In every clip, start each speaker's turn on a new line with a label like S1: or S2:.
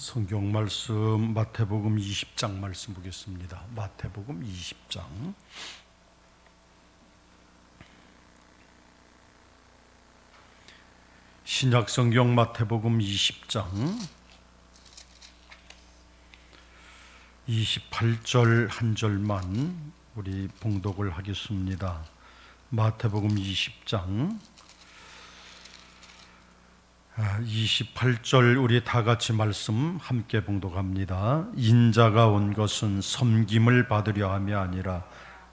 S1: 성경 말씀 마태복음 20장 말씀 보겠습니다. 마태복음 20장 신약 성경 마태복음 20장 28절 한 절만 우리 봉독을 하겠습니다. 마태복음 20장 28절 우리 다 같이 말씀 함께 봉독합니다. 인자가 온 것은 섬김을 받으려 함이 아니라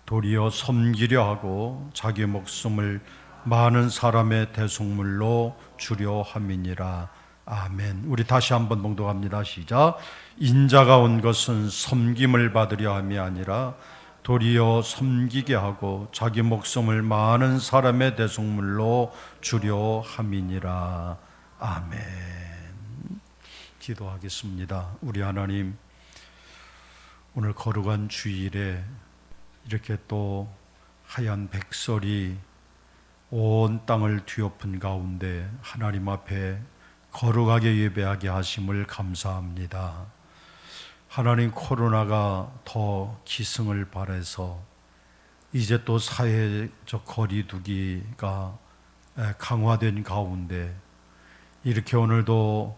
S1: 도리어 섬기려 하고 자기 목숨을 많은 사람의 대속물로 주려 함이니라. 아멘. 우리 다시 한번 봉독합니다. 시작. 인자가 온 것은 섬김을 받으려 함이 아니라 도리어 섬기게 하고 자기 목숨을 많은 사람의 대속물로 주려 함이니라. 아멘. 기도하겠습니다. 우리 하나님, 오늘 거룩한 주일에 이렇게 또 하얀 백설이 온 땅을 뒤엎은 가운데 하나님 앞에 거룩하게 예배하게 하심을 감사합니다. 하나님, 코로나가 더 기승을 발해서 이제 또 사회적 거리두기가 강화된 가운데 이렇게 오늘도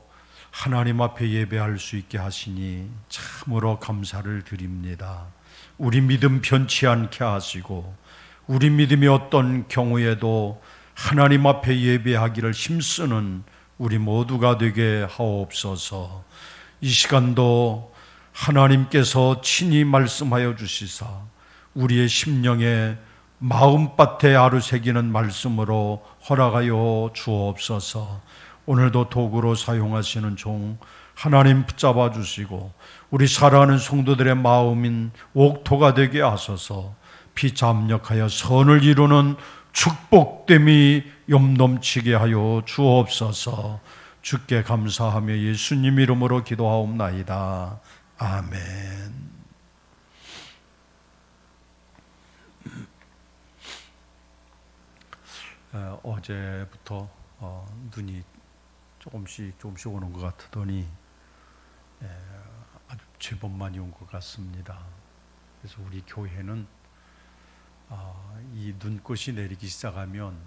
S1: 하나님 앞에 예배할 수 있게 하시니 참으로 감사를 드립니다. 우리 믿음 변치 않게 하시고 우리 믿음이 어떤 경우에도 하나님 앞에 예배하기를 힘쓰는 우리 모두가 되게 하옵소서. 이 시간도 하나님께서 친히 말씀하여 주시사 우리의 심령에 마음밭에 아루새기는 말씀으로 허락하여 주옵소서. 오늘도 도구로 사용하시는 종 하나님 붙잡아 주시고 우리 사랑하는 성도들의 마음인 옥토가 되게 하소서. 피잠력하여 선을 이루는 축복됨이 염넘치게 하여 주옵소서. 주께 감사하며 예수님 이름으로 기도하옵나이다. 아멘. 어제부터 눈이 조금씩 오는 것 같더니 아주 제법 많이 온 것 같습니다. 그래서 우리 교회는 이 눈꽃이 내리기 시작하면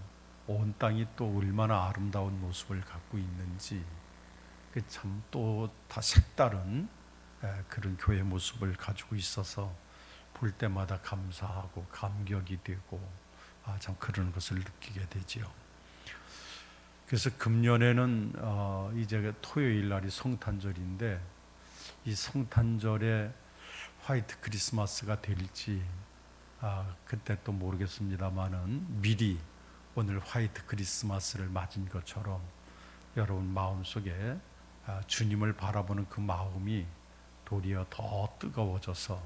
S1: 온 땅이 또 얼마나 아름다운 모습을 갖고 있는지 참 또 다 색다른 그런 교회 모습을 가지고 있어서 볼 때마다 감사하고 감격이 되고 참 그런 것을 느끼게 되지요. 그래서 금년에는 이제 토요일 날이 성탄절인데 이 성탄절에 화이트 크리스마스가 될지 그때 또 모르겠습니다만은 미리 오늘 화이트 크리스마스를 맞은 것처럼 여러분 마음속에 주님을 바라보는 그 마음이 도리어 더 뜨거워져서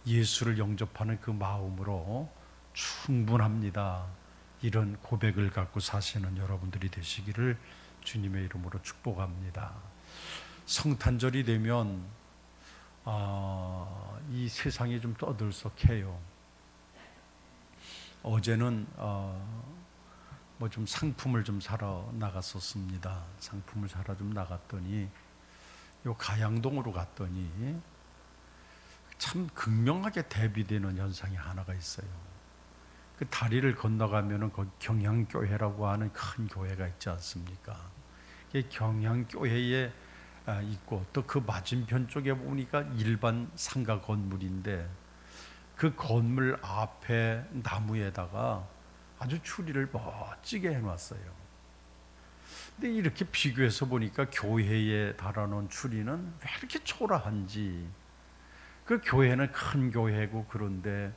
S1: 예수를 영접하는 그 마음으로 충분합니다. 이런 고백을 갖고 사시는 여러분들이 되시기를 주님의 이름으로 축복합니다. 성탄절이 되면 이 세상이 좀 떠들썩해요. 어제는 뭐 좀 상품을 좀 사러 나갔었습니다. 상품을 사러 좀 나갔더니 요 가양동으로 갔더니 참 극명하게 대비되는 현상이 하나가 있어요. 그 다리를 건너가면은 거기 경향교회라고 하는 큰 교회가 있지 않습니까? 그 경향교회에 있고 또 그 맞은편 쪽에 보니까 일반 상가 건물인데 그 건물 앞에 나무에다가 아주 추리를 멋지게 해놨어요. 근데 이렇게 비교해서 보니까 교회에 달아놓은 추리는 왜 이렇게 초라한지. 그 교회는 큰 교회고 그런데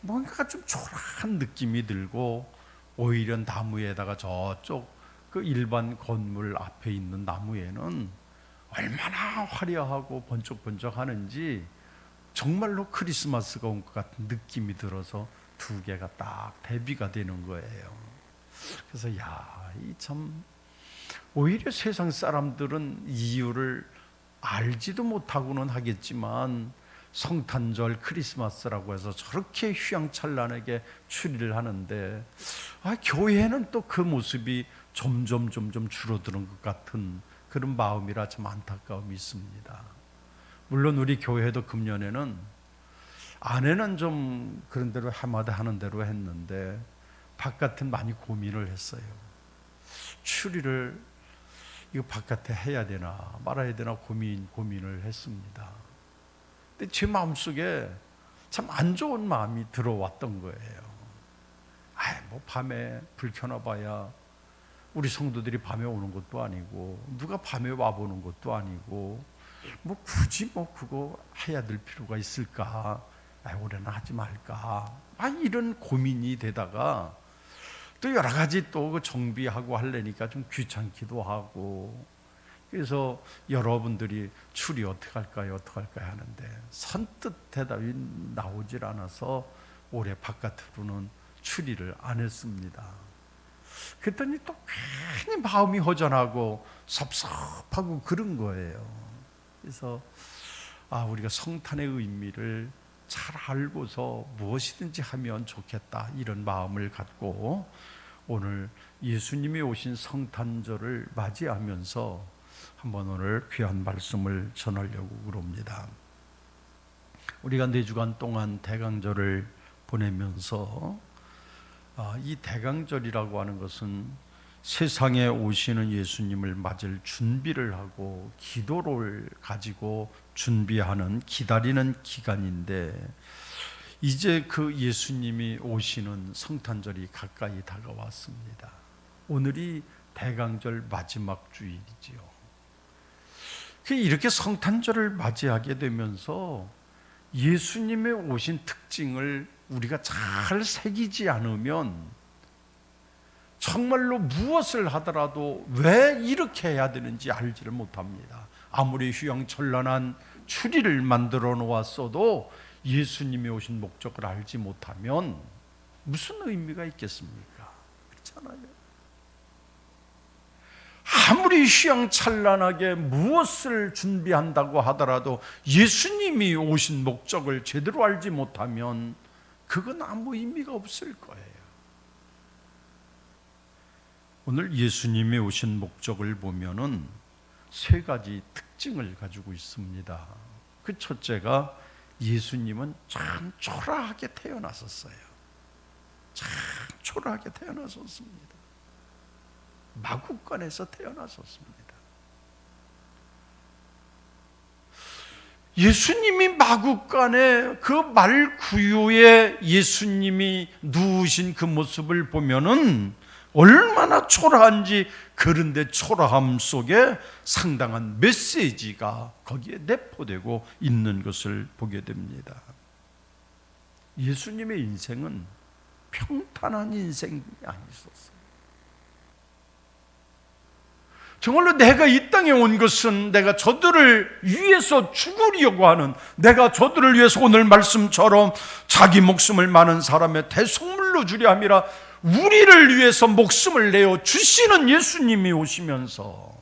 S1: 뭔가 좀 초라한 느낌이 들고 오히려 나무에다가 저쪽 그 일반 건물 앞에 있는 나무에는 얼마나 화려하고 번쩍번쩍 하는지 정말로 크리스마스가 온 것 같은 느낌이 들어서 두 개가 딱 대비가 되는 거예요. 그래서 이 참 오히려 세상 사람들은 이유를 알지도 못하고는 하겠지만 성탄절 크리스마스라고 해서 저렇게 휘황찬란하게 추리를 하는데 교회는 또 그 모습이 점점 줄어드는 것 같은 그런 마음이라 참 안타까움이 있습니다. 물론 우리 교회도 금년에는 안에는 좀 그런 대로 해마다 하는 대로 했는데 바깥은 많이 고민을 했어요. 추리를 이거 바깥에 해야 되나 말아야 되나 고민을 했습니다. 근데 제 마음속에 참 안 좋은 마음이 들어왔던 거예요. 뭐 밤에 불 켜놔봐야 우리 성도들이 밤에 오는 것도 아니고 누가 밤에 와보는 것도 아니고 뭐 굳이 뭐 그거 해야 될 필요가 있을까? 올해는 하지 말까? 이런 고민이 되다가 또 여러 가지 또 정비하고 하려니까 좀 귀찮기도 하고, 그래서 여러분들이 추리 어떻게 할까요 하는데 선뜻 대답이 나오질 않아서 올해 바깥으로는 추리를 안 했습니다. 그랬더니 또 괜히 마음이 허전하고 섭섭하고 그런 거예요. 그래서 우리가 성탄의 의미를 잘 알고서 무엇이든지 하면 좋겠다, 이런 마음을 갖고 오늘 예수님이 오신 성탄절을 맞이하면서 한번 오늘 귀한 말씀을 전하려고 그럽니다. 우리가 4주간 동안 대강절을 보내면서 이 대강절이라고 하는 것은 세상에 오시는 예수님을 맞을 준비를 하고 기도를 가지고 준비하는, 기다리는 기간인데, 이제 그 예수님이 오시는 성탄절이 가까이 다가왔습니다. 오늘이 대강절 마지막 주일이지요. 이렇게 성탄절을 맞이하게 되면서 예수님의 오신 특징을 우리가 잘 새기지 않으면 정말로 무엇을 하더라도 왜 이렇게 해야 되는지 알지를 못합니다. 아무리 휘황찬란한 추리를 만들어 놓았어도 예수님이 오신 목적을 알지 못하면 무슨 의미가 있겠습니까? 그렇잖아요. 아무리 휘황찬란하게 무엇을 준비한다고 하더라도 예수님이 오신 목적을 제대로 알지 못하면 그건 아무 의미가 없을 거예요. 오늘 예수님이 오신 목적을 보면은 3가지 특징을 가지고 있습니다. 그 첫째가 예수님은 참 초라하게 태어나셨어요. 참 초라하게 태어나셨습니다. 마구간에서 태어나셨습니다. 예수님이 마구간에 그 말구유에 예수님이 누우신 그 모습을 보면은 얼마나 초라한지, 그런데 초라함 속에 상당한 메시지가 거기에 내포되고 있는 것을 보게 됩니다. 예수님의 인생은 평탄한 인생이 아니었어요. 정말로 내가 이 땅에 온 것은 내가 저들을 위해서 죽으려고 하는, 내가 저들을 위해서 오늘 말씀처럼 자기 목숨을 많은 사람의 대속물로 주려 함이라 우리를 위해서 목숨을 내어 주시는 예수님이 오시면서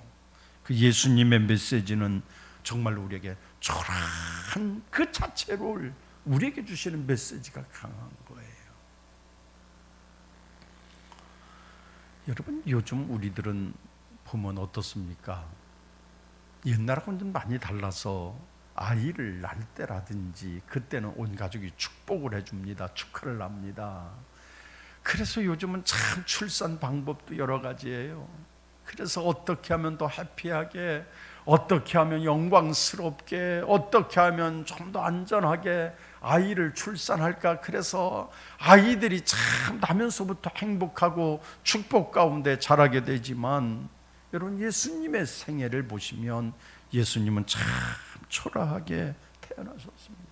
S1: 그 예수님의 메시지는 정말 우리에게 초라한 그 자체로 우리에게 주시는 메시지가 강한 거예요. 여러분, 요즘 우리들은 보면 어떻습니까? 옛날하고는 좀 많이 달라서 아이를 낳을 때라든지 그때는 온 가족이 축복을 해줍니다. 축하를 합니다. 그래서 요즘은 참 출산 방법도 여러 가지예요. 그래서 어떻게 하면 더 해피하게, 어떻게 하면 영광스럽게, 어떻게 하면 좀 더 안전하게 아이를 출산할까. 그래서 아이들이 참 나면서부터 행복하고 축복 가운데 자라게 되지만, 여러분 예수님의 생애를 보시면 예수님은 참 초라하게 태어나셨습니다.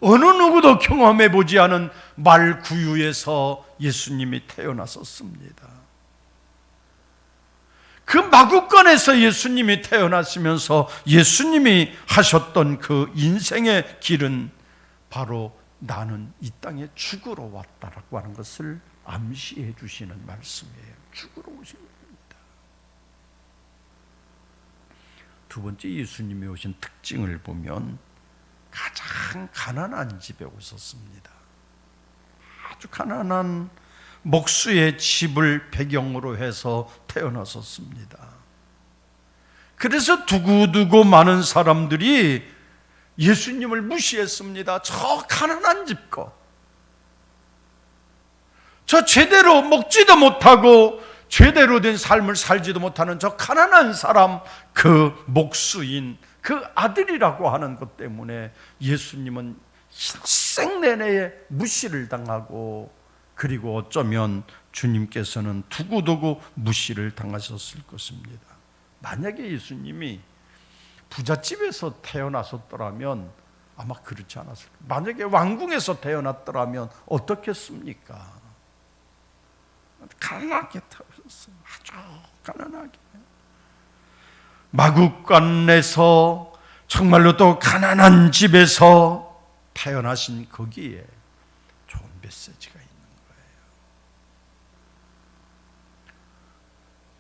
S1: 어느 누구도 경험해 보지 않은 말구유에서 예수님이 태어나셨습니다. 그 마구간에서 예수님이 태어나시면서 예수님이 하셨던 그 인생의 길은 바로 나는 이 땅에 죽으러 왔다라고 하는 것을 암시해 주시는 말씀이에요. 죽으러 오신 겁니다. 두 번째, 예수님이 오신 특징을 보면 가장 가난한 집에 오셨습니다. 아주 가난한 목수의 집을 배경으로 해서 태어나셨습니다. 그래서 두고두고 많은 사람들이 예수님을 무시했습니다. 저 가난한 집 거, 저 제대로 먹지도 못하고 제대로 된 삶을 살지도 못하는 저 가난한 사람, 그 목수인 그 아들이라고 하는 것 때문에 예수님은 일생 내내 무시를 당하고, 그리고 어쩌면 주님께서는 두고두고 무시를 당하셨을 것입니다. 만약에 예수님이 부잣집에서 태어나셨더라면 아마 그렇지 않았을 거예요. 만약에 왕궁에서 태어났더라면 어떻겠습니까? 가난하게 태어났어요. 아주 가난하게. 마국간에서 정말로 또 가난한 집에서 태어나신 거기에 좋은 메시지가 있는 거예요.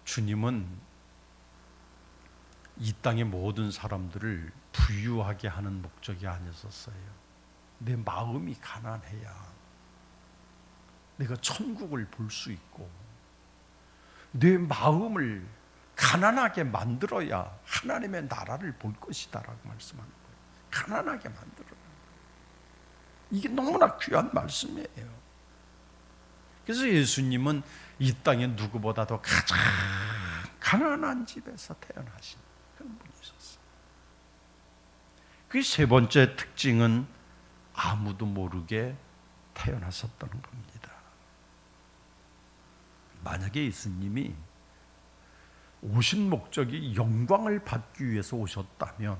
S1: 주님은 이 땅의 모든 사람들을 부유하게 하는 목적이 아니었어요. 내 마음이 가난해야 내가 천국을 볼 수 있고, 내 마음을 가난하게 만들어야 하나님의 나라를 볼 것이다 라고 말씀하는 거예요. 가난하게 만들어야. 이게 너무나 귀한 말씀이에요. 그래서 예수님은 이 땅에 누구보다도 가장 가난한 집에서 태어나신 그런 분이셨어요. 그 세 번째 특징은 아무도 모르게 태어나셨다는 겁니다. 만약에 예수님이 오신 목적이 영광을 받기 위해서 오셨다면,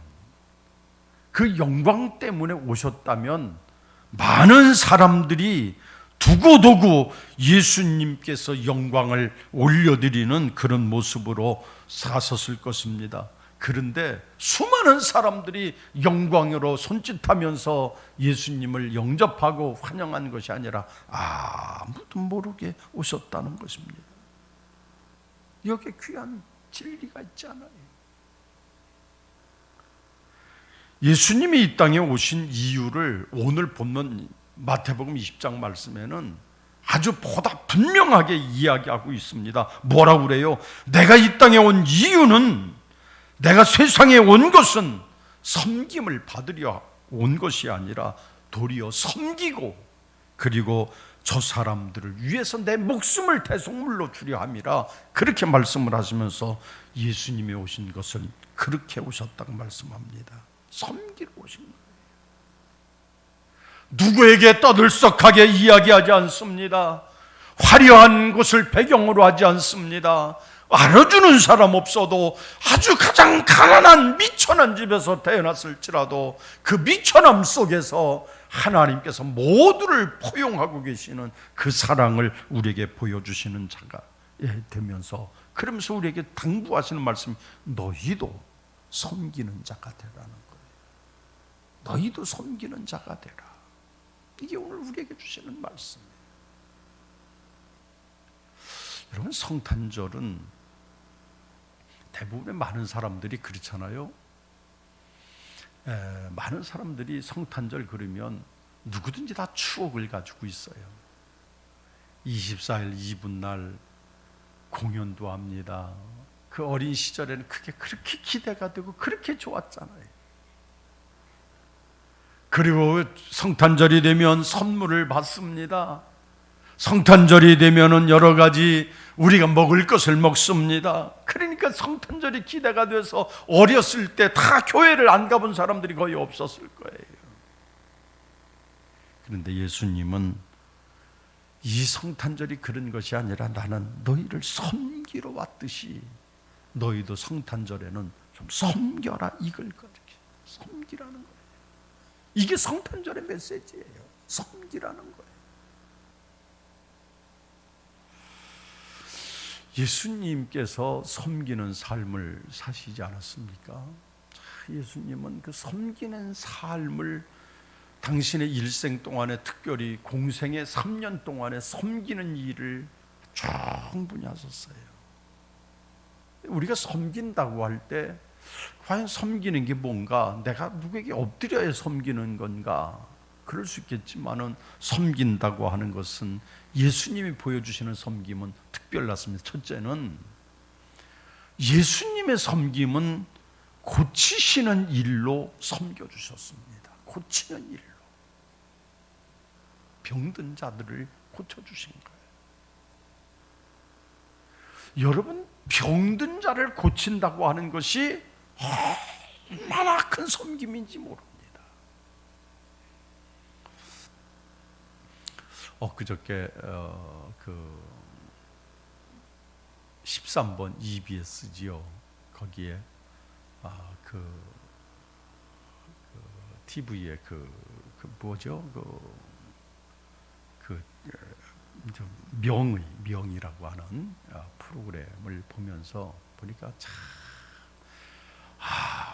S1: 그 영광 때문에 오셨다면 많은 사람들이 두고두고 예수님께서 영광을 올려드리는 그런 모습으로 사셨을 것입니다. 그런데 수많은 사람들이 영광으로 손짓하면서 예수님을 영접하고 환영한 것이 아니라 아무도 모르게 오셨다는 것입니다. 여기에 귀한 진리가 있잖아요. 예수님이 이 땅에 오신 이유를 오늘 본문 마태복음 20장 말씀에는 아주 보다 분명하게 이야기하고 있습니다. 뭐라고 그래요? 내가 이 땅에 온 이유는, 내가 세상에 온 것은 섬김을 받으려 온 것이 아니라 도리어 섬기고, 그리고 저 사람들을 위해서 내 목숨을 대속물로 주려 함이라, 그렇게 말씀을 하시면서 예수님이 오신 것은 그렇게 오셨다고 말씀합니다. 섬기러 오신 거예요. 누구에게 떠들썩하게 이야기하지 않습니다. 화려한 것을 배경으로 하지 않습니다. 알아주는 사람 없어도 아주 가장 가난한 미천한 집에서 태어났을지라도 그 미천함 속에서 하나님께서 모두를 포용하고 계시는 그 사랑을 우리에게 보여주시는 자가 되면서, 그러면서 우리에게 당부하시는 말씀이 너희도 섬기는 자가 되라는 거예요. 너희도 섬기는 자가 되라. 이게 오늘 우리에게 주시는 말씀이에요. 여러분, 성탄절은 대부분의 많은 사람들이 그렇잖아요. 많은 사람들이 성탄절 그러면 누구든지 다 추억을 가지고 있어요. 24일 이브날 공연도 합니다. 그 어린 시절에는 그게 그렇게 기대가 되고 그렇게 좋았잖아요. 그리고 성탄절이 되면 선물을 받습니다. 성탄절이 되면은 여러 가지 우리가 먹을 것을 먹습니다. 그러니까 성탄절이 기대가 돼서 어렸을 때 다 교회를 안 가본 사람들이 거의 없었을 거예요. 그런데 예수님은 이 성탄절이 그런 것이 아니라 나는 너희를 섬기러 왔듯이 너희도 성탄절에는 좀 섬겨라, 이걸 가르쳐. 섬기라는 거예요. 이게 성탄절의 메시지예요. 섬기라는 거예요. 예수님께서 섬기는 삶을 사시지 않았습니까? 예수님은 그 섬기는 삶을 당신의 일생 동안에, 특별히 공생의 3년 동안에 섬기는 일을 충분히 하셨어요. 우리가 섬긴다고 할 때 과연 섬기는 게 뭔가, 내가 누구에게 엎드려야 섬기는 건가, 그럴 수 있겠지만은 섬긴다고 하는 것은, 예수님이 보여주시는 섬김은 특별했습니다. 첫째는 예수님의 섬김은 고치시는 일로 섬겨주셨습니다. 고치는 일로. 병든 자들을 고쳐주신 거예요. 여러분, 병든 자를 고친다고 하는 것이 얼마나 큰 섬김인지 모릅니다. 그저께 그 13번 EBS지요. 거기에 TV에 뭐죠? 명이라고 하는 프로그램을 보면서 보니까 참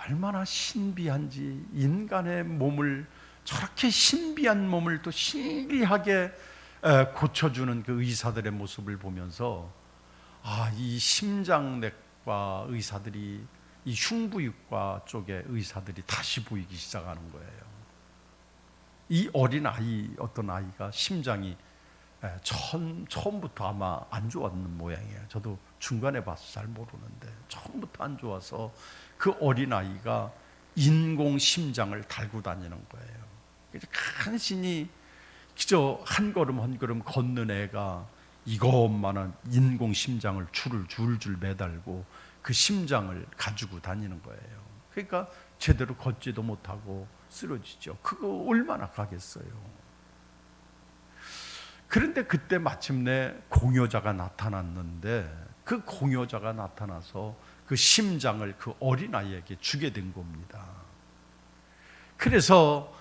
S1: 얼마나 신비한지, 인간의 몸을, 저렇게 신비한 몸을 또 신비하게 고쳐주는 그 의사들의 모습을 보면서 이 심장내과 의사들이, 이 흉부외과 쪽의 의사들이 다시 보이기 시작하는 거예요. 이 어떤 아이가 심장이 처음부터 아마 안 좋았는 모양이에요. 저도 중간에 봐서 잘 모르는데 처음부터 안 좋아서 그 어린아이가 인공 심장을 달고 다니는 거예요. 간신히 그저 한 걸음 한 걸음 걷는 애가 이것만한 인공 심장을 줄을 줄줄 매달고 그 심장을 가지고 다니는 거예요. 그러니까 제대로 걷지도 못하고 쓰러지죠. 그거 얼마나 가겠어요. 그런데 그때 마침내 공여자가 나타났는데, 그 공여자가 나타나서 그 심장을 그 어린아이에게 주게 된 겁니다. 그래서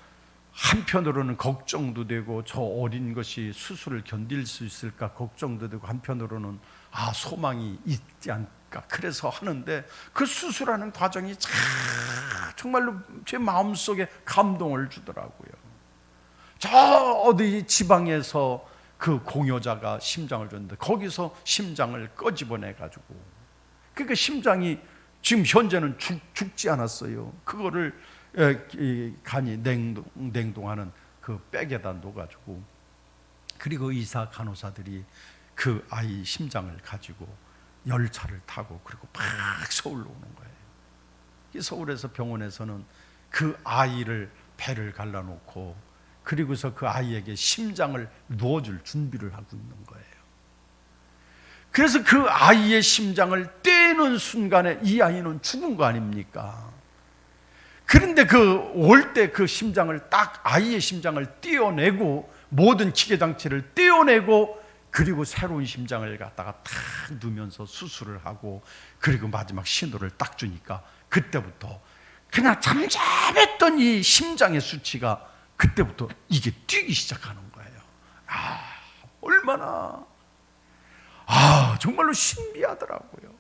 S1: 한편으로는 걱정도 되고, 저 어린 것이 수술을 견딜 수 있을까 걱정도 되고, 한편으로는 소망이 있지 않을까 그래서 하는데, 그 수술하는 과정이 정말로 제 마음속에 감동을 주더라고요. 저 어디 지방에서 그 공여자가 심장을 줬는데 거기서 심장을 끄집어내가지고, 그러니까 심장이 지금 현재는 죽지 않았어요. 그거를 간이 냉동하는 그 백에다 넣어가지고, 그리고 의사 간호사들이 그 아이 심장을 가지고 열차를 타고 그리고 막 서울로 오는 거예요. 서울에서 병원에서는 그 아이를 배를 갈라놓고, 그리고서 그 아이에게 심장을 넣어줄 준비를 하고 있는 거예요. 그래서 그 아이의 심장을 떼는 순간에 이 아이는 죽은 거 아닙니까? 그런데 올 때 그 심장을 딱, 아이의 심장을 떼어내고, 모든 기계장치를 떼어내고, 그리고 새로운 심장을 갖다가 탁 넣으면서 수술을 하고, 그리고 마지막 신호를 딱 주니까 그때부터 그냥 잠잠했던 이 심장의 수치가 그때부터 이게 뛰기 시작하는 거예요. 얼마나 정말로 신비하더라고요.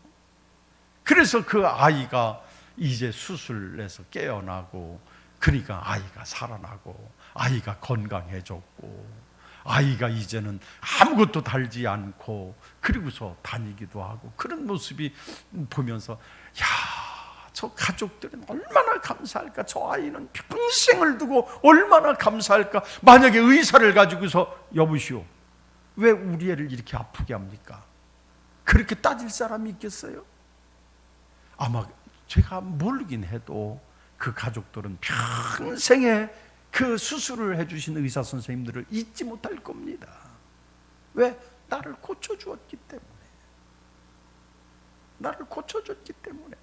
S1: 그래서 그 아이가 이제 수술에서 깨어나고, 그러니까 아이가 살아나고, 아이가 건강해졌고, 아이가 이제는 아무것도 달지 않고 그리고서 다니기도 하고, 그런 모습이 보면서 저 가족들은 얼마나 감사할까. 저 아이는 평생을 두고 얼마나 감사할까. 만약에 의사를 가지고서 여보시오, 왜 우리 애를 이렇게 아프게 합니까? 그렇게 따질 사람이 있겠어요? 아마 제가 모르긴 해도 그 가족들은 평생에 그 수술을 해주신 의사 선생님들을 잊지 못할 겁니다. 왜? 나를 고쳐주었기 때문에. 나를 고쳐줬기 때문에.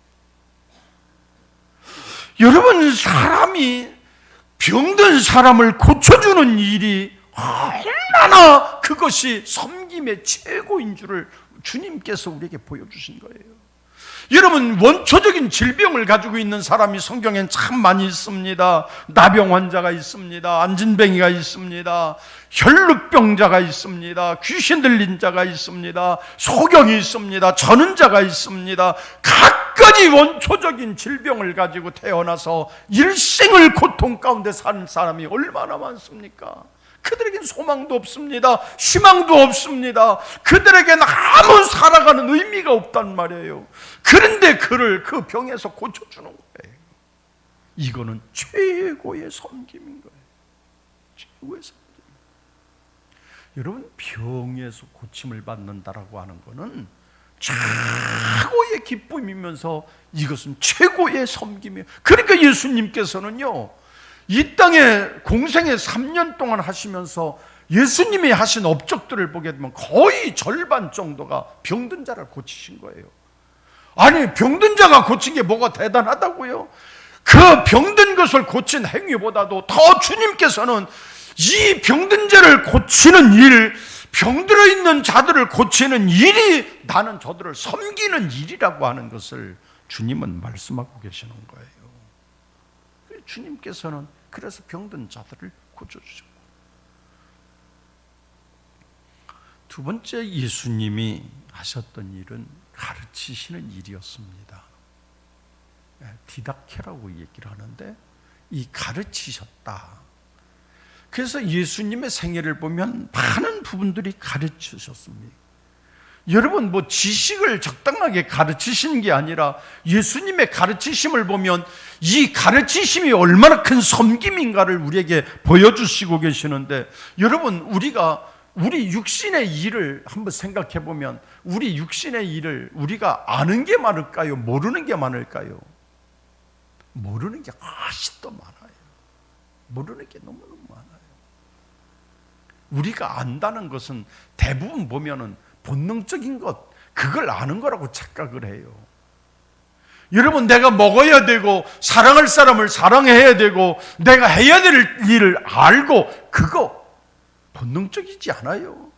S1: 여러분, 사람이 병든 사람을 고쳐주는 일이 얼마나 그것이 섬김의 최고인 줄을 주님께서 우리에게 보여주신 거예요. 여러분, 원초적인 질병을 가지고 있는 사람이 성경엔 참 많이 있습니다. 나병 환자가 있습니다. 안진뱅이가 있습니다. 혈루병자가 있습니다. 귀신 들린 자가 있습니다. 소경이 있습니다. 전은자가 있습니다. 각가지 원초적인 질병을 가지고 태어나서 일생을 고통 가운데 사는 사람이 얼마나 많습니까? 그들에겐 소망도 없습니다. 희망도 없습니다. 그들에겐 아무 살아가는 의미가 없단 말이에요. 그런데 그를 그 병에서 고쳐주는 거예요. 이거는 최고의 섬김인 거예요. 최고의 섬김. 여러분, 병에서 고침을 받는다라고 하는 거는 최고의 기쁨이면서 이것은 최고의 섬김이에요. 그러니까 예수님께서는요, 이 땅에 공생에 3년 동안 하시면서 예수님이 하신 업적들을 보게 되면 거의 절반 정도가 병든 자를 고치신 거예요. 아니, 병든 자가 고친 게 뭐가 대단하다고요? 그 병든 것을 고친 행위보다도 더 주님께서는 이 병든 자를 고치는 일, 병들어 있는 자들을 고치는 일이 나는 저들을 섬기는 일이라고 하는 것을 주님은 말씀하고 계시는 거예요. 주님께서는 그래서 병든 자들을 고쳐주셨고, 두 번째 예수님이 하셨던 일은 가르치시는 일이었습니다. 디다케라고 얘기를 하는데, 이 가르치셨다. 그래서 예수님의 생애를 보면 많은 부분들이 가르치셨습니다. 여러분, 뭐 지식을 적당하게 가르치시는 게 아니라 예수님의 가르치심을 보면 이 가르치심이 얼마나 큰 섬김인가를 우리에게 보여주시고 계시는데, 여러분, 우리 육신의 일을 한번 생각해 보면 우리 육신의 일을 우리가 아는 게 많을까요? 모르는 게 많을까요? 모르는 게 훨씬 더 많아요. 모르는 게 너무너무 많아요. 우리가 안다는 것은 대부분 보면은 본능적인 것, 그걸 아는 거라고 착각을 해요. 여러분, 내가 먹어야 되고 사랑할 사람을 사랑해야 되고 내가 해야 될 일을 알고, 그거 본능적이지 않아요.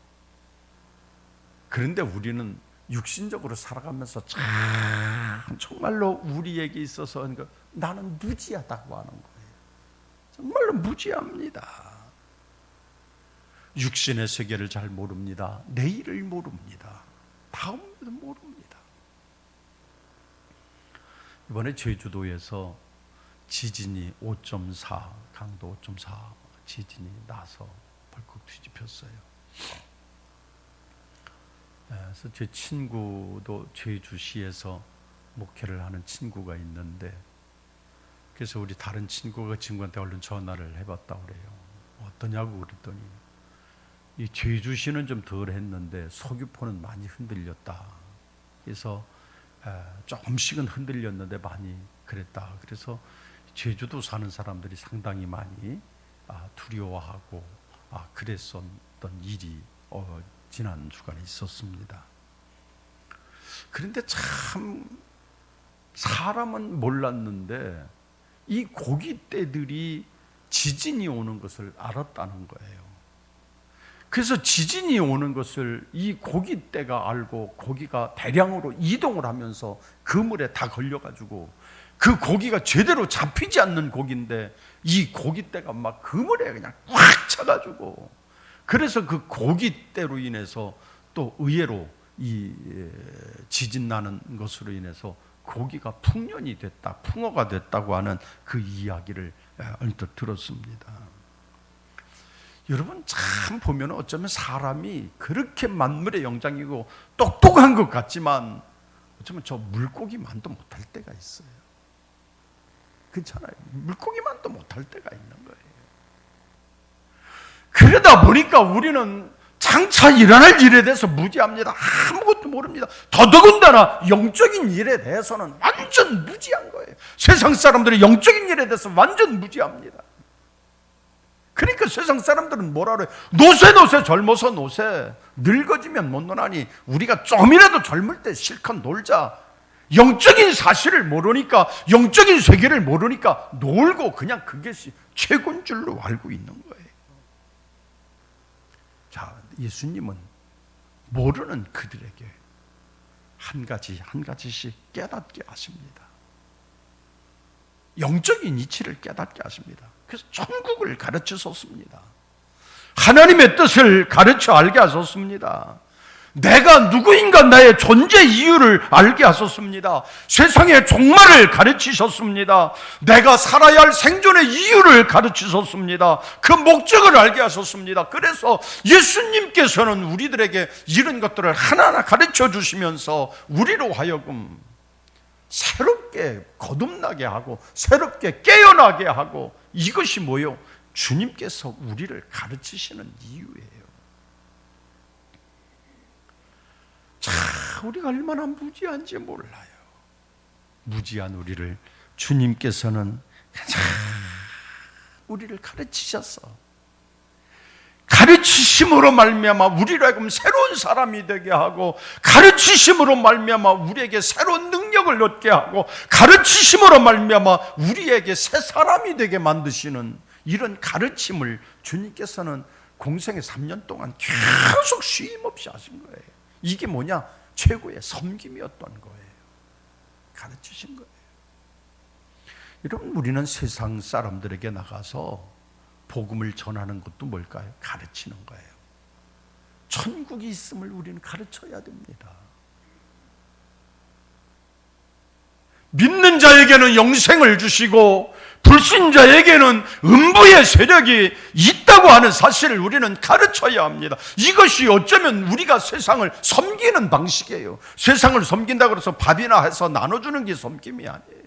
S1: 그런데 우리는 육신적으로 살아가면서 정말로 우리에게 있어서 나는 무지하다고 하는 거예요. 정말로 무지합니다. 육신의 세계를 잘 모릅니다. 내일을 모릅니다. 다음도 모릅니다. 이번에 제주도에서 지진이 5.4, 강도 5.4 지진이 나서 벌컥 뒤집혔어요. 그래서 제 친구도 제주시에서 목회를 하는 친구가 있는데, 그래서 우리 다른 친구한테 얼른 전화를 해봤다 그래요. 어떠냐고 그랬더니, 이 제주시는 좀 덜 했는데 서귀포는 많이 흔들렸다. 그래서 조금씩은 흔들렸는데 많이 그랬다. 그래서 제주도 사는 사람들이 상당히 많이 두려워하고 그랬었던 일이 지난 주간에 있었습니다. 그런데 참 사람은 몰랐는데 이 고깃대들이 지진이 오는 것을 알았다는 거예요. 그래서 지진이 오는 것을 이 고깃대가 알고 고기가 대량으로 이동을 하면서 그물에 다 걸려가지고, 그 고기가 제대로 잡히지 않는 고기인데 이 고깃대가 막 그물에 그냥 꽉 차가지고, 그래서 그 고깃대로 인해서 또 의외로 이 지진 나는 것으로 인해서 고기가 풍년이 됐다, 풍어가 됐다고 하는 그 이야기를 언뜻 들었습니다. 여러분, 참 보면 어쩌면 사람이 그렇게 만물의 영장이고 똑똑한 것 같지만 어쩌면 저 물고기만도 못할 때가 있어요. 그렇잖아요. 물고기만도 못할 때가 있는 거예요. 그러다 보니까 우리는 장차 일어날 일에 대해서 무지합니다. 아무것도 모릅니다. 더더군다나 영적인 일에 대해서는 완전 무지한 거예요. 세상 사람들이 영적인 일에 대해서 완전 무지합니다. 그러니까 세상 사람들은 뭐라 그래요? 노세 젊어서 노세, 늙어지면 못 노나니 우리가 좀이라도 젊을 때 실컷 놀자. 영적인 사실을 모르니까, 영적인 세계를 모르니까 놀고 그냥 그것이 최고인 줄로 알고 있는 거예요. 자, 예수님은 모르는 그들에게 한 가지씩 깨닫게 하십니다. 영적인 이치를 깨닫게 하십니다. 그래서 천국을 가르치셨습니다. 하나님의 뜻을 가르쳐 알게 하셨습니다. 내가 누구인가 나의 존재 이유를 알게 하셨습니다. 세상의 종말을 가르치셨습니다. 내가 살아야 할 생존의 이유를 가르치셨습니다. 그 목적을 알게 하셨습니다. 그래서 예수님께서는 우리들에게 이런 것들을 하나하나 가르쳐 주시면서 우리로 하여금 새롭게 거듭나게 하고 새롭게 깨어나게 하고, 이것이 뭐요? 주님께서 우리를 가르치시는 이유예요. 참 우리가 얼마나 무지한지 몰라요. 무지한 우리를 주님께서는 가장 우리를 가르치셔서, 가르치심으로 말미암아 우리로 하여금 새로운 사람이 되게 하고, 가르치심으로 말미암아 우리에게 새로운 능력을 얻게 하고, 가르치심으로 말미암아 우리에게 새 사람이 되게 만드시는 이런 가르침을 주님께서는 공생의 3년 동안 계속 쉼 없이 하신 거예요. 이게 뭐냐? 최고의 섬김이었던 거예요. 가르치신 거예요. 여러분, 우리는 세상 사람들에게 나가서 복음을 전하는 것도 뭘까요? 가르치는 거예요. 천국이 있음을 우리는 가르쳐야 됩니다. 믿는 자에게는 영생을 주시고 불신자에게는 음부의 세력이 있다고 하는 사실을 우리는 가르쳐야 합니다. 이것이 어쩌면 우리가 세상을 섬기는 방식이에요. 세상을 섬긴다고 해서 밥이나 해서 나눠주는 게 섬김이 아니에요.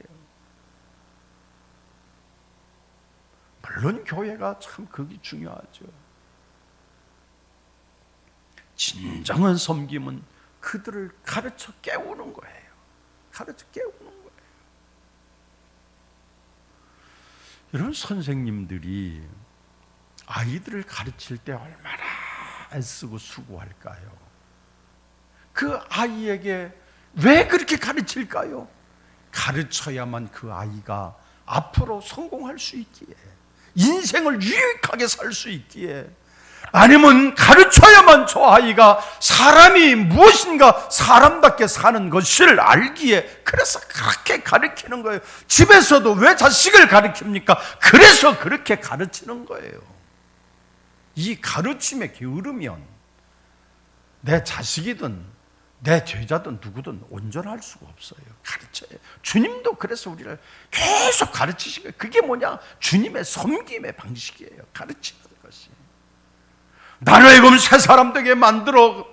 S1: 물론 교회가 참 그게 중요하죠. 진정한 섬김은 그들을 가르쳐 깨우는 거예요. 가르쳐 깨우는 거예요. 이런 선생님들이 아이들을 가르칠 때 얼마나 애쓰고 수고할까요? 그 아이에게 왜 그렇게 가르칠까요? 가르쳐야만 그 아이가 앞으로 성공할 수 있기에, 인생을 유익하게 살 수 있기에, 아니면 가르쳐야만 저 아이가 사람이 무엇인가 사람답게 사는 것을 알기에, 그래서 그렇게 가르치는 거예요. 집에서도 왜 자식을 가르칩니까? 그래서 그렇게 가르치는 거예요. 이 가르침에 게으르면 내 자식이든 내 제자든 누구든 온전할 수가 없어요. 가르쳐요. 주님도 그래서 우리를 계속 가르치신 거예요. 그게 뭐냐? 주님의 섬김의 방식이에요. 가르치는 것이. 나로 하여금 새 사람 되게 만들어,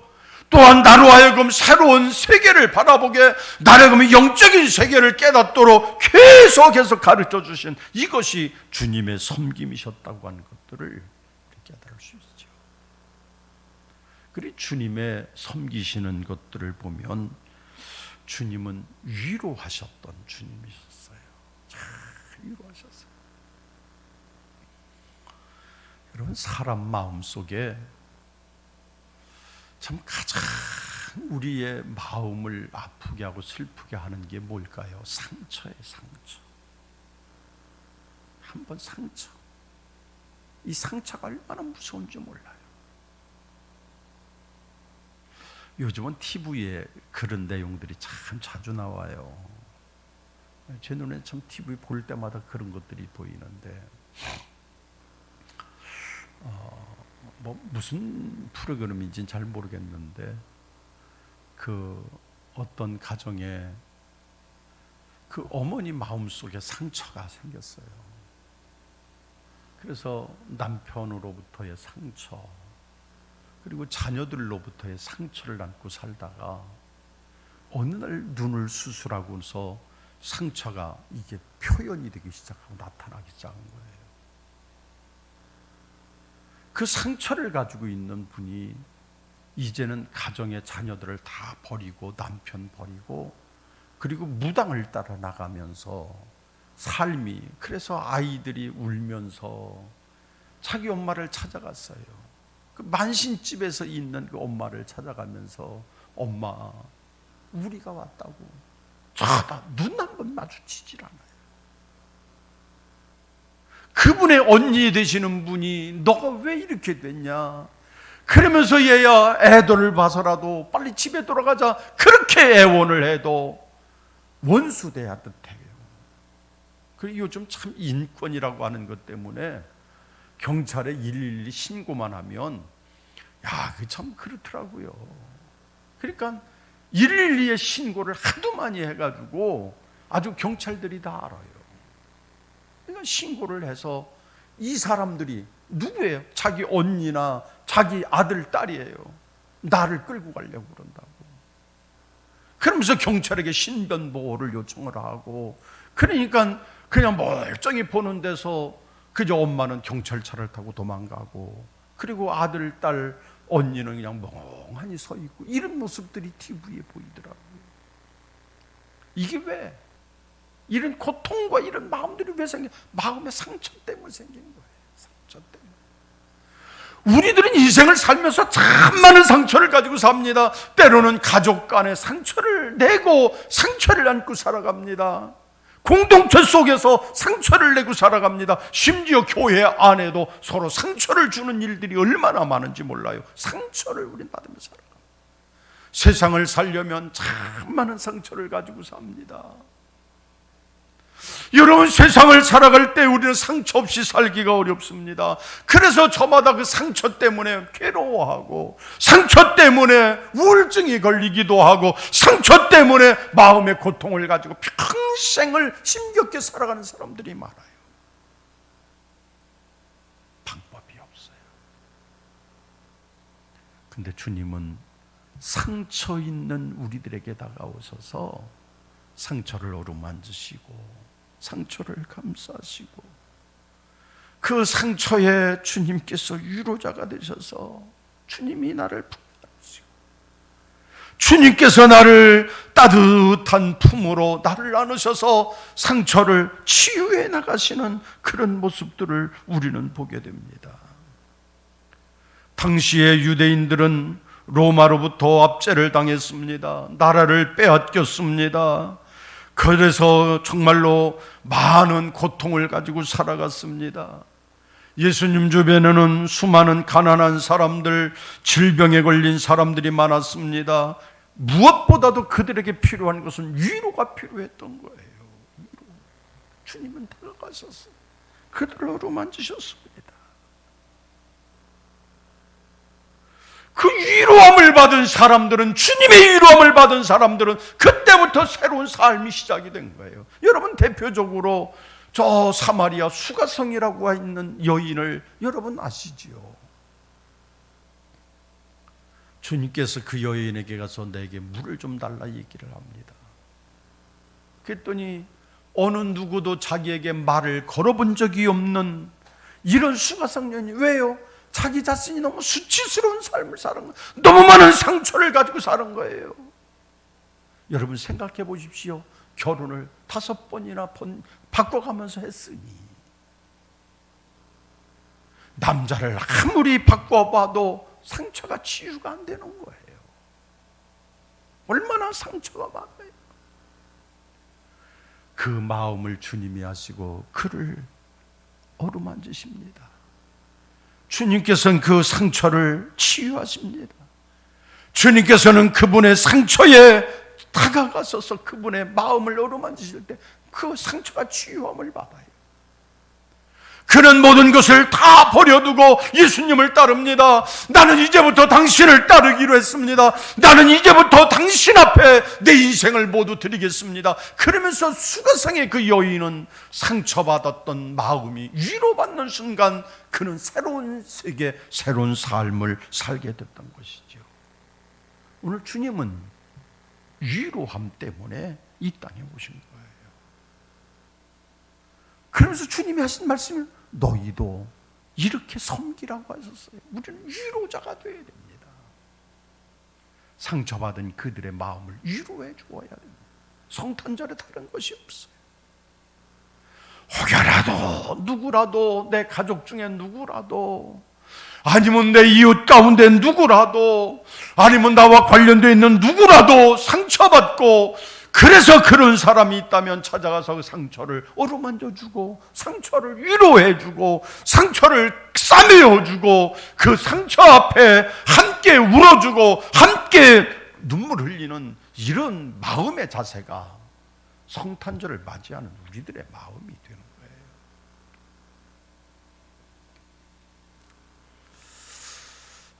S1: 또한 나로 하여금 새로운 세계를 바라보게, 나로 하여금 영적인 세계를 깨닫도록 계속해서 가르쳐 주신 이것이 주님의 섬김이셨다고 하는 것들을 깨달을 수 있죠. 그리고 주님의 섬기시는 것들을 보면 주님은 위로하셨던 주님이셨어요. 참 위로하셨어요. 여러분, 사람 마음속에 참 가장 우리의 마음을 아프게 하고 슬프게 하는 게 뭘까요? 상처예요. 상처. 한번 상처. 이 상처가 얼마나 무서운지 몰라요. 요즘은 TV에 그런 내용들이 참 자주 나와요. 제 눈에 참 TV 볼 때마다 그런 것들이 보이는데, 뭐 무슨 프로그램인지는 잘 모르겠는데, 그 어떤 가정에 그 어머니 마음속에 상처가 생겼어요. 그래서 남편으로부터의 상처, 그리고 자녀들로부터의 상처를 안고 살다가 어느 날 눈을 수술하고서 상처가 이게 표현이 되기 시작하고 나타나기 시작한 거예요. 그 상처를 가지고 있는 분이 이제는 가정의 자녀들을 다 버리고, 남편 버리고, 그리고 무당을 따라 나가면서 삶이, 그래서 아이들이 울면서 자기 엄마를 찾아갔어요. 그 만신집에서 있는 그 엄마를 찾아가면서, 엄마, 우리가 왔다고. 저다 눈 한 번 마주치질 않아요. 그분의 언니 되시는 분이 너가 왜 이렇게 됐냐? 그러면서 얘야, 애들을 봐서라도 빨리 집에 돌아가자, 그렇게 애원을 해도 원수돼야 듯해요. 그리고 요즘 참 인권이라고 하는 것 때문에 경찰에 112 신고만 하면, 야, 그게 참 그렇더라고요. 그러니까 112에 신고를 하도 많이 해가지고 아주 경찰들이 다 알아요. 그러니까 신고를 해서 이 사람들이 누구예요? 자기 언니나 자기 아들, 딸이에요. 나를 끌고 가려고 그런다고. 그러면서 경찰에게 신변보호를 요청을 하고, 그러니까 그냥 멀쩡히 보는 데서 그저 엄마는 경찰차를 타고 도망가고, 그리고 아들, 딸 언니는 그냥 멍하니 서 있고, 이런 모습들이 TV에 보이더라고요. 이게 왜? 이런 고통과 이런 마음들이 왜 생겨? 마음의 상처 때문에 생긴 거예요. 상처 때문에. 우리들은 인생을 살면서 참 많은 상처를 가지고 삽니다. 때로는 가족 간에 상처를 내고 상처를 안고 살아갑니다. 공동체 속에서 상처를 내고 살아갑니다. 심지어 교회 안에도 서로 상처를 주는 일들이 얼마나 많은지 몰라요. 상처를 우린 받으면서 살아갑니다. 세상을 살려면 참 많은 상처를 가지고 삽니다. 여러분, 세상을 살아갈 때 우리는 상처 없이 살기가 어렵습니다. 그래서 저마다 그 상처 때문에 괴로워하고, 상처 때문에 우울증이 걸리기도 하고, 상처 때문에 마음의 고통을 가지고 평생을 힘겹게 살아가는 사람들이 많아요. 방법이 없어요. 근데 주님은 상처 있는 우리들에게 다가오셔서 상처를 어루만지시고 상처를 감싸시고, 그 상처에 주님께서 위로자가 되셔서 주님이 나를 품으시고, 주님께서 나를 따뜻한 품으로 나를 안으셔서 상처를 치유해 나가시는 그런 모습들을 우리는 보게 됩니다. 당시의 유대인들은 로마로부터 압제를 당했습니다. 나라를 빼앗겼습니다. 그래서 정말로 많은 고통을 가지고 살아갔습니다. 예수님 주변에는 수많은 가난한 사람들, 질병에 걸린 사람들이 많았습니다. 무엇보다도 그들에게 필요한 것은 위로가 필요했던 거예요. 위로. 주님은 다가가셔서 그들을 어루만지셨습니다. 그 위로함을 받은 사람들은, 주님의 위로함을 받은 사람들은 그때부터 새로운 삶이 시작이 된 거예요. 여러분, 대표적으로 저 사마리아 수가성이라고 있는 여인을 여러분 아시지요? 주님께서 그 여인에게 가서 내게 물을 좀 달라 얘기를 합니다. 그랬더니 어느 누구도 자기에게 말을 걸어본 적이 없는 이런 수가성 여인이, 왜요? 자기 자신이 너무 수치스러운 삶을 사는 거예요. 너무 많은 상처를 가지고 사는 거예요. 여러분, 생각해 보십시오. 결혼을 5번이나 바꿔가면서 했으니 남자를 아무리 바꿔봐도 상처가 치유가 안 되는 거예요. 얼마나 상처가 많아요. 그 마음을 주님이 아시고 그를 어루만지십니다. 주님께서는 그 상처를 치유하십니다. 주님께서는 그분의 상처에 다가가셔서 그분의 마음을 어루만지실 때 그 상처가 치유함을 받아요. 그는 모든 것을 다 버려두고 예수님을 따릅니다. 나는 이제부터 당신을 따르기로 했습니다. 나는 이제부터 당신 앞에 내 인생을 모두 드리겠습니다. 그러면서 수가성의 그 여인은 상처받았던 마음이 위로받는 순간 그는 새로운 세계, 새로운 삶을 살게 됐던 것이죠. 오늘 주님은 위로함 때문에 이 땅에 오신 거예요. 그러면서 주님이 하신 말씀이 너희도 이렇게 섬기라고 하셨어요. 우리는 위로자가 되어야 됩니다. 상처받은 그들의 마음을 위로해 주어야 됩니다. 성탄절에 다른 것이 없어요. 혹여라도 누구라도, 내 가족 중에 누구라도, 아니면 내 이웃 가운데 누구라도, 아니면 나와 관련되어 있는 누구라도 상처받고, 그래서 그런 사람이 있다면 찾아가서 그 상처를 어루만져주고, 상처를 위로해주고, 상처를 싸매어주고, 그 상처 앞에 함께 울어주고 함께 눈물 흘리는 이런 마음의 자세가 성탄절을 맞이하는 우리들의 마음이 되는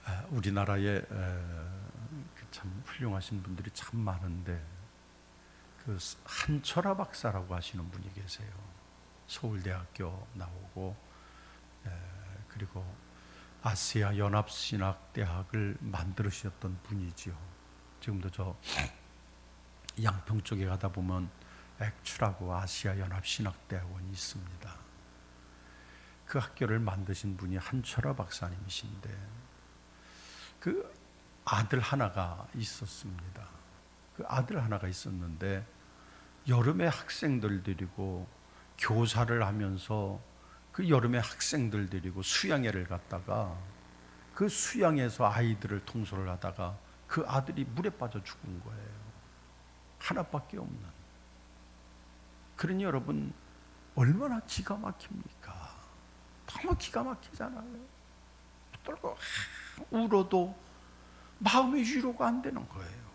S1: 거예요. 우리나라에 참 훌륭하신 분들이 참 많은데, 그 한철아 박사라고 하시는 분이 계세요. 서울대학교 나오고, 그리고 아시아 연합신학대학을 만들으셨던 분이지요. 지금도 저 양평 쪽에 가다 보면 액추라고 아시아 연합신학대학원이 있습니다. 그 학교를 만드신 분이 한철아 박사님이신데, 그 아들 하나가 있었습니다. 그 아들 하나가 있었는데 여름에 학생들 데리고 교사를 하면서 그 여름에 학생들 데리고 수양회를 갔다가 그 수양에서 아이들을 통솔을 하다가 그 아들이 물에 빠져 죽은 거예요. 하나밖에 없는. 그러니 여러분 얼마나 기가 막힙니까? 너무 기가 막히잖아요. 떨고 울어도 마음의 위로가 안 되는 거예요.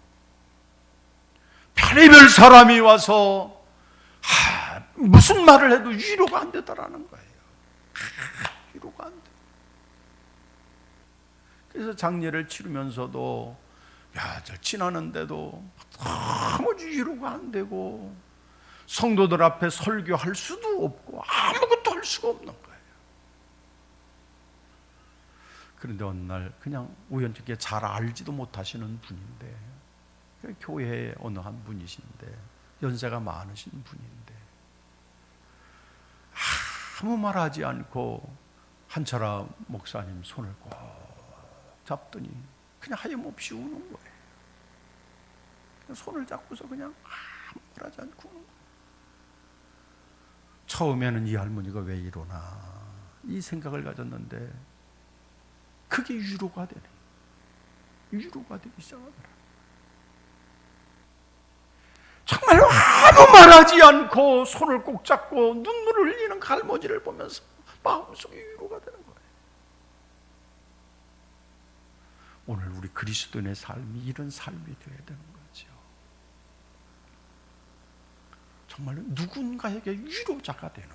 S1: 별의별 사람이 와서 무슨 말을 해도 위로가 안 되더라는 거예요. 위로가 안 돼. 그래서 장례를 치르면서도 며칠 지나는데도 너무 위로가 안 되고 성도들 앞에 설교할 수도 없고 아무것도 할 수가 없는 거예요. 그런데 어느 날 그냥 우연찮게 잘 알지도 못하시는 분인데 교회에 어느 한 분이신데 연세가 많으신 분인데 아무 말하지 않고 한철아 목사님 손을 꼭 잡더니 그냥 하염없이 우는 거예요. 그냥 손을 잡고서 그냥 아무 말하지 않고 우는 거예요. 처음에는 이 할머니가 왜 이러나 이 생각을 가졌는데 그게 위로가 되네. 위로가 되기 시작하더라. 정말로 아무 말하지 않고 손을 꼭 잡고 눈물을 흘리는 할머니를 보면서 마음속에 위로가 되는 거예요. 오늘 우리 그리스도인의 삶이 이런 삶이 되어야 되는 거죠. 정말로 누군가에게 위로자가 되는,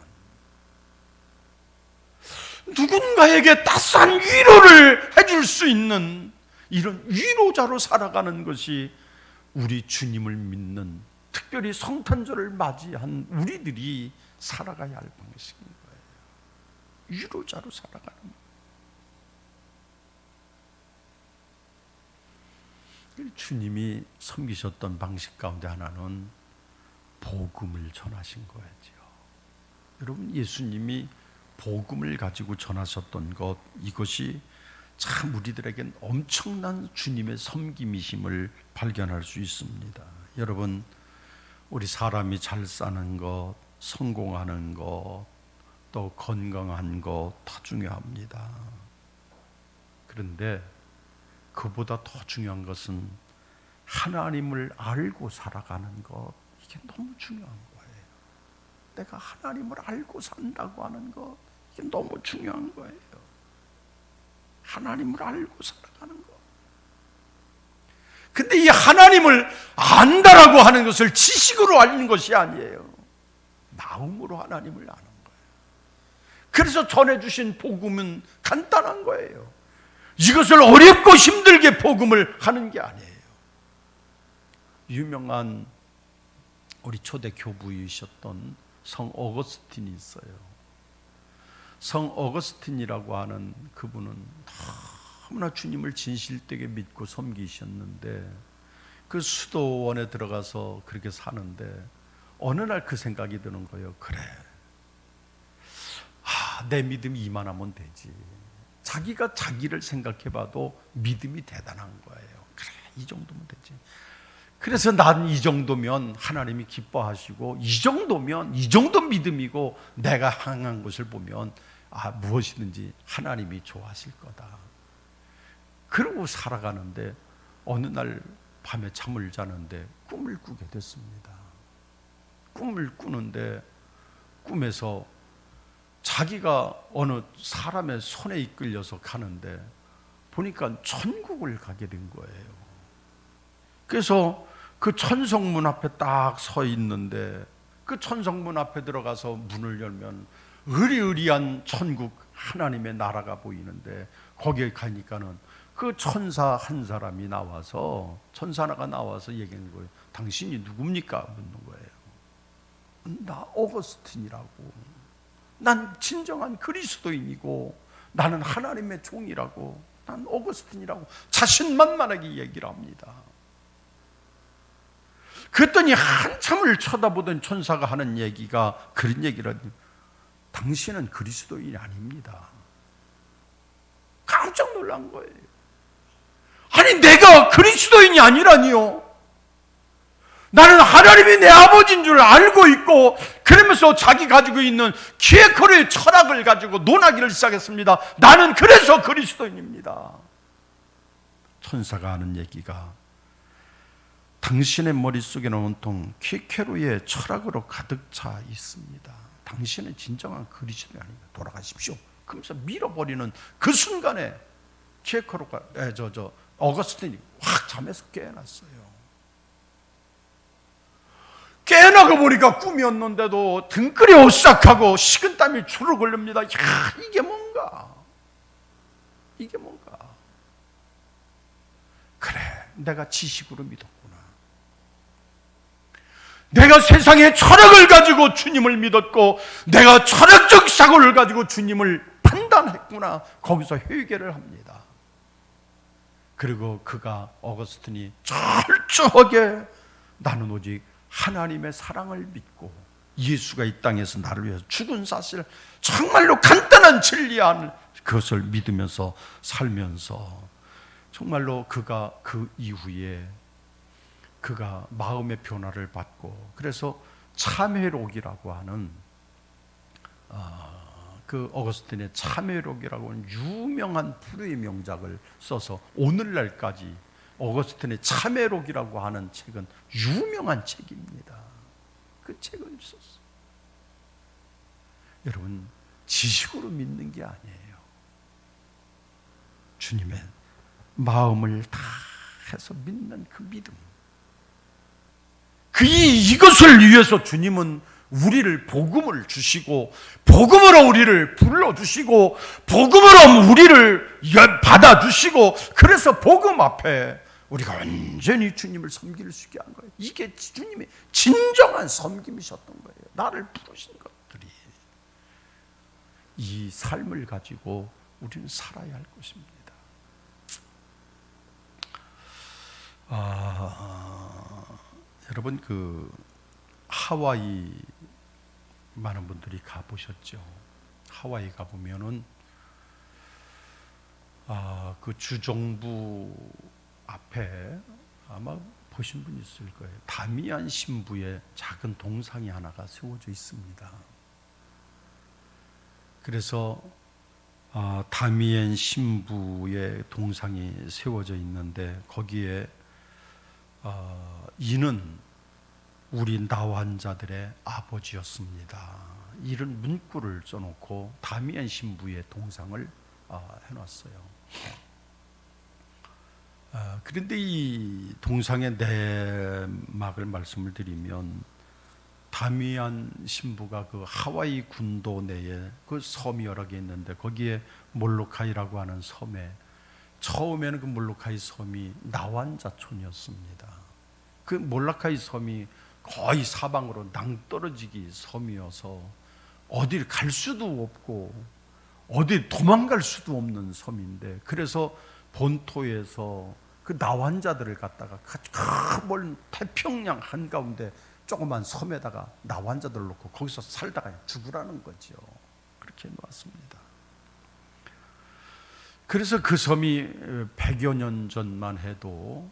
S1: 누군가에게 따스한 위로를 해줄 수 있는 이런 위로자로 살아가는 것이 우리 주님을 믿는, 특별히 성탄절을 맞이한 우리들이 살아가야 할 방식인 거예요. 위로자로 살아가는 거예요. 주님이 섬기셨던 방식 가운데 하나는 복음을 전하신 거였죠. 여러분, 예수님이 복음을 가지고 전하셨던 것, 이것이 참 우리들에겐 엄청난 주님의 섬김이심을 발견할 수 있습니다. 여러분, 우리 사람이 잘 사는 것, 성공하는 것, 또 건강한 것 다 중요합니다. 그런데 그보다 더 중요한 것은 하나님을 알고 살아가는 것, 이게 너무 중요한 거예요. 내가 하나님을 알고 산다고 하는 것, 이게 너무 중요한 거예요. 하나님을 알고 살아가는 것. 근데 이 하나님을 안다라고 하는 것을 지식으로 아는 것이 아니에요. 마음으로 하나님을 아는 거예요. 그래서 전해주신 복음은 간단한 거예요. 이것을 어렵고 힘들게 복음을 하는 게 아니에요. 유명한 우리 초대 교부이셨던 성 어거스틴이 있어요. 성 어거스틴이라고 하는 그분은 너무나 주님을 진실되게 믿고 섬기셨는데 그 수도원에 들어가서 그렇게 사는데 어느 날 그 생각이 드는 거예요. 그래, 내 믿음이 이만하면 되지. 자기가 자기를 생각해봐도 믿음이 대단한 거예요. 그래, 이 정도면 되지. 그래서 난 이 정도면 하나님이 기뻐하시고, 이 정도면, 이 정도 믿음이고 내가 향한 것을 보면 무엇이든지 하나님이 좋아하실 거다. 그러고 살아가는데 어느 날 밤에 잠을 자는데 꿈을 꾸게 됐습니다. 꿈을 꾸는데 꿈에서 자기가 어느 사람의 손에 이끌려서 가는데 보니까 천국을 가게 된 거예요. 그래서 그 천성문 앞에 딱 서 있는데 그 천성문 앞에 들어가서 문을 열면 으리으리한 천국 하나님의 나라가 보이는데 거기에 가니까는 그 천사 한 사람이 나와서, 천사 하나가 나와서 얘기하는 거예요. 당신이 누굽니까? 묻는 거예요. 나 오거스틴이라고. 난 진정한 그리스도인이고 나는 하나님의 종이라고. 난 오거스틴이라고 자신만만하게 얘기를 합니다. 그랬더니 한참을 쳐다보던 천사가 하는 얘기가 그런 얘기를, 당신은 그리스도인이 아닙니다. 깜짝 놀란 거예요. 아니 내가 그리스도인이 아니라니요. 나는 하나님이 내 아버지인 줄 알고 있고, 그러면서 자기 가지고 있는 키에커르의 철학을 가지고 논하기를 시작했습니다. 나는 그래서 그리스도인입니다. 천사가 하는 얘기가, 당신의 머릿속에는 온통 키에커르의 철학으로 가득 차 있습니다. 당신은 진정한 그리스도인이 아닙니다. 돌아가십시오. 그러면서 밀어버리는 그 순간에 키에커르가 어거스틴이 확 잠에서 깨어났어요. 깨어나고 보니까 꿈이었는데도 등골이 오싹하고 식은땀이 주르륵 흘립니다. 야, 이게 뭔가? 이게 뭔가? 그래, 내가 지식으로 믿었구나. 내가 세상의 철학을 가지고 주님을 믿었고, 내가 철학적 사고를 가지고 주님을 판단했구나. 거기서 회개를 합니다. 그리고 어거스틴이 철저하게 나는 오직 하나님의 사랑을 믿고 예수가 이 땅에서 나를 위해서 죽은 사실, 정말로 간단한 진리한 그것을 믿으면서 살면서, 정말로 그가 그 이후에 그가 마음의 변화를 받고, 그래서 참회록이라고 하는 그 어거스틴의 참회록이라고 하는 유명한 불후의 명작을 써서 오늘날까지 어거스틴의 참회록이라고 하는 책은 유명한 책입니다. 그 책을 썼어요. 여러분, 지식으로 믿는 게 아니에요. 주님의 마음을 다 해서 믿는 그 믿음. 이것을 위해서 주님은 우리를 복음을 주시고, 복음으로 우리를 불러주시고, 복음으로 우리를 받아주시고, 그래서 복음 앞에 우리가 완전히 주님을 섬길 수 있게 한 거예요. 이게 주님의 진정한 섬김이셨던 거예요. 나를 부르신 것들이. 이 삶을 가지고 우리는 살아야 할 것입니다. 여러분, 하와이 많은 분들이 가보셨죠? 하와이 가보면은 그 주정부 앞에 아마 보신 분 있을 거예요. 다미안 신부의 작은 동상이 하나가 세워져 있습니다. 그래서 다미안 신부의 동상이 세워져 있는데, 거기에 이는 우리 나환자들의 아버지였습니다, 이런 문구를 써놓고 다미안 신부의 동상을 해놨어요. 그런데 이 동상의 내막을 말씀을 드리면, 다미안 신부가 그 하와이 군도 내에 그 섬이 여러 개 있는데, 거기에 몰로카이라고 하는 섬에, 처음에는 그 몰로카이 섬이 나완자촌이었습니다. 그 몰로카이 섬이 거의 사방으로 낭떠러지기 섬이어서 어딜 갈 수도 없고 어디 도망갈 수도 없는 섬인데, 그래서 본토에서 그 나환자들을 갖다가 먼 태평양 한가운데 조그만 섬에다가 나환자들을 놓고 거기서 살다가 죽으라는 거죠. 그렇게 놓았습니다. 그래서 그 섬이 100여 년 전만 해도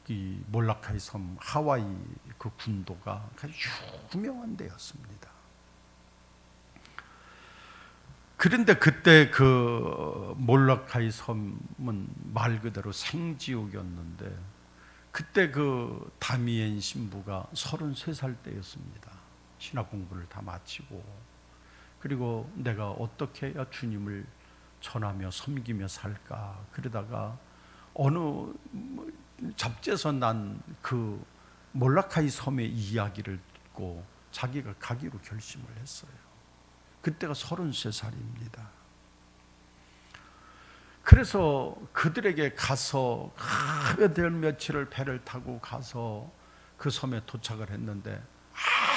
S1: 이 몰라카이 섬, 하와이 그 군도가 아주 유명한 데였습니다. 그런데 그때 그 몰라카이 섬은 말 그대로 생지옥이었는데, 그때 그 다미엔 신부가 33살 때였습니다. 신학 공부를 다 마치고, 그리고 내가 어떻게 해야 주님을 전하며 섬기며 살까, 그러다가 어느 잡지에서 난 그 몰라카이 섬의 이야기를 듣고 자기가 가기로 결심을 했어요. 그때가 33살입니다. 그래서 그들에게 가서 몇 며칠을 배를 타고 가서 그 섬에 도착을 했는데,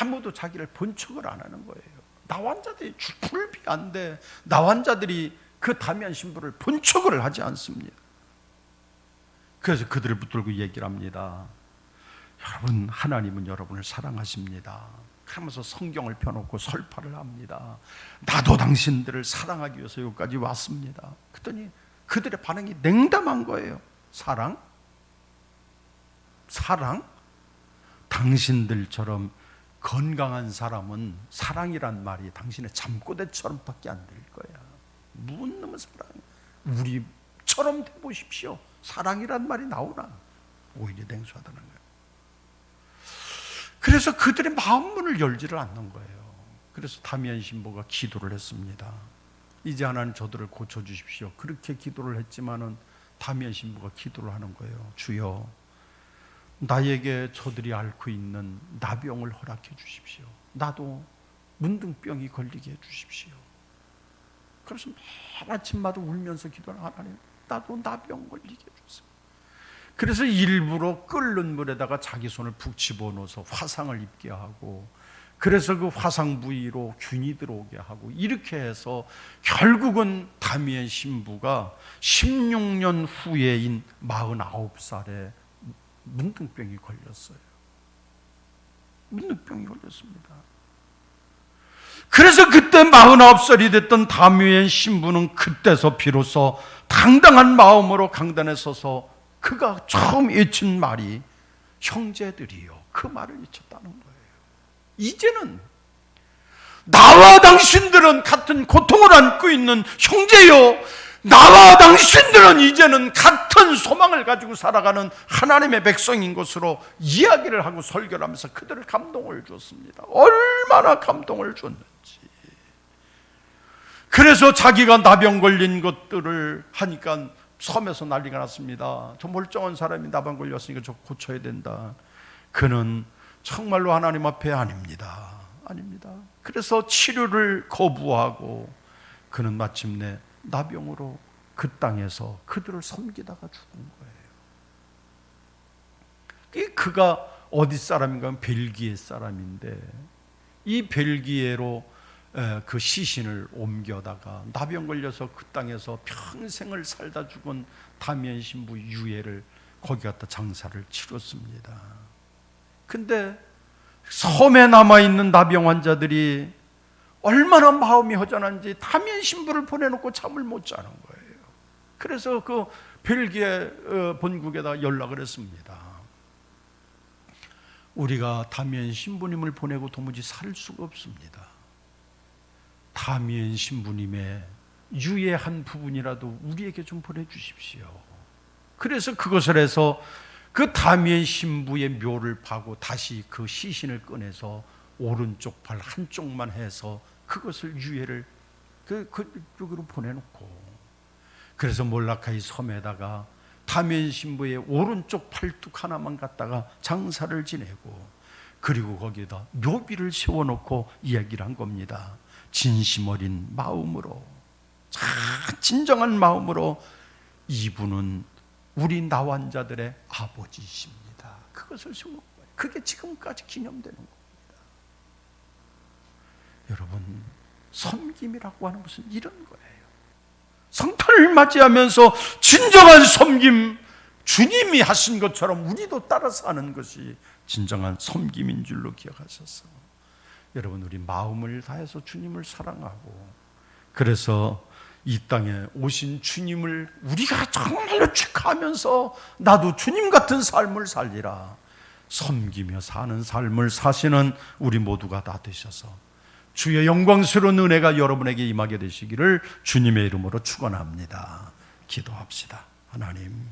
S1: 아무도 자기를 본척을 안 하는 거예요. 나환자들이 굴비한데 나환자들이 그 다미안 신부를 본척을 하지 않습니다. 그래서 그들을 붙들고 얘기를 합니다. 여러분, 하나님은 여러분을 사랑하십니다. 그러면서 성경을 펴놓고 설파를 합니다. 나도 당신들을 사랑하기 위해서 여기까지 왔습니다. 그랬더니 그들의 반응이 냉담한 거예요. 사랑? 사랑? 당신들처럼 건강한 사람은 사랑이란 말이 당신의 잠꼬대처럼밖에 안 될 거야. 무슨 놈의 사랑? 우리처럼 돼 보십시오. 사랑이란 말이 나오나? 오히려 냉소하다는 거예요. 그래서 그들의 마음 문을 열지를 않는 거예요. 그래서 다미안 신부가 기도를 했습니다. 이제 하나님 저들을 고쳐주십시오. 그렇게 기도를 했지만은 다미안 신부가 기도를 하는 거예요. 주여, 나에게 저들이 앓고 있는 나병을 허락해 주십시오. 나도 문둥병이 걸리게 해 주십시오. 그래서 매일 아침마다 울면서 기도하는 하나님, 나도 나병 걸리게 해 주세요. 그래서 일부러 끓는 물에다가 자기 손을 푹 집어넣어서 화상을 입게 하고, 그래서 그 화상 부위로 균이 들어오게 하고, 이렇게 해서 결국은 다미안 신부가 16년 후에인 49살에 문둥병이 걸렸어요. 문둥병이 걸렸습니다. 그래서 그때 49살이 됐던 다미안 신부는 그때서 비로소 당당한 마음으로 강단에 서서 그가 처음 외친 말이 형제들이요, 그 말을 외쳤다는 거예요. 이제는 나와 당신들은 같은 고통을 안고 있는 형제요, 나와 당신들은 이제는 같은 소망을 가지고 살아가는 하나님의 백성인 것으로 이야기를 하고 설교를 하면서 그들을 감동을 줬습니다. 얼마나 감동을 줬는지. 그래서 자기가 나병 걸린 것들을 하니까 섬에서 난리가 났습니다. 저 멀쩡한 사람이 나병 걸렸으니까 저 고쳐야 된다. 그는 정말로 하나님 앞에 아닙니다. 그래서 치료를 거부하고 그는 마침내 나병으로 그 땅에서 그들을 섬기다가 죽은 거예요. 그가 어디 사람인가 하면 벨기에 사람인데, 이 벨기에로 그 시신을 옮겨다가 나병 걸려서 그 땅에서 평생을 살다 죽은 다미안 신부 유해를 거기 갖다 장사를 치렀습니다. 근데 섬에 남아있는 나병 환자들이 얼마나 마음이 허전한지 다미안 신부를 보내놓고 잠을 못 자는 거예요. 그래서 그 벨기에 본국에다 연락을 했습니다. 우리가 다미안 신부님을 보내고 도무지 살 수가 없습니다. 다미안 신부님의 유해 한 부분이라도 우리에게 좀 보내주십시오. 그래서 그것을 해서 그 다미안 신부의 묘를 파고 다시 그 시신을 꺼내서 오른쪽 팔 한쪽만 해서 그것을 유해를 그쪽으로 보내놓고, 그래서 몰라카이 섬에다가 다미안 신부의 오른쪽 팔뚝 하나만 갖다가 장사를 지내고, 그리고 거기에다 묘비를 세워놓고 이야기를 한 겁니다. 진심 어린 마음으로, 진정한 마음으로, 이분은 우리 나환자들의 아버지이십니다. 그것을 세운 거예요. 그게 지금까지 기념되는 겁니다. 여러분, 섬김이라고 하는 것은 이런 거예요. 성탄을 맞이하면서 진정한 섬김, 주님이 하신 것처럼 우리도 따라서 하는 것이 진정한 섬김인 줄로 기억하셔서, 여러분, 우리 마음을 다해서 주님을 사랑하고, 그래서 이 땅에 오신 주님을 우리가 정말로 축하하면서 나도 주님 같은 삶을 살리라, 섬기며 사는 삶을 사시는 우리 모두가 다 되셔서 주의 영광스러운 은혜가 여러분에게 임하게 되시기를 주님의 이름으로 축원합니다. 기도합시다. 하나님,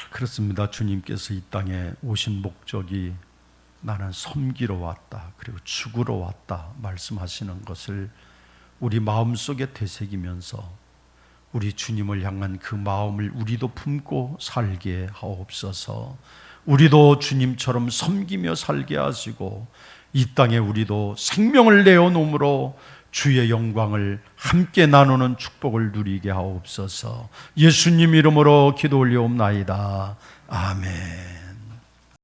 S1: 그렇습니다. 주님께서 이 땅에 오신 목적이 나는 섬기러 왔다, 그리고 죽으러 왔다 말씀하시는 것을 우리 마음속에 되새기면서 우리 주님을 향한 그 마음을 우리도 품고 살게 하옵소서. 우리도 주님처럼 섬기며 살게 하시고 이 땅에 우리도 생명을 내어놓음으로 주의 영광을 함께 나누는 축복을 누리게 하옵소서. 예수님 이름으로 기도 올려옵나이다. 아멘.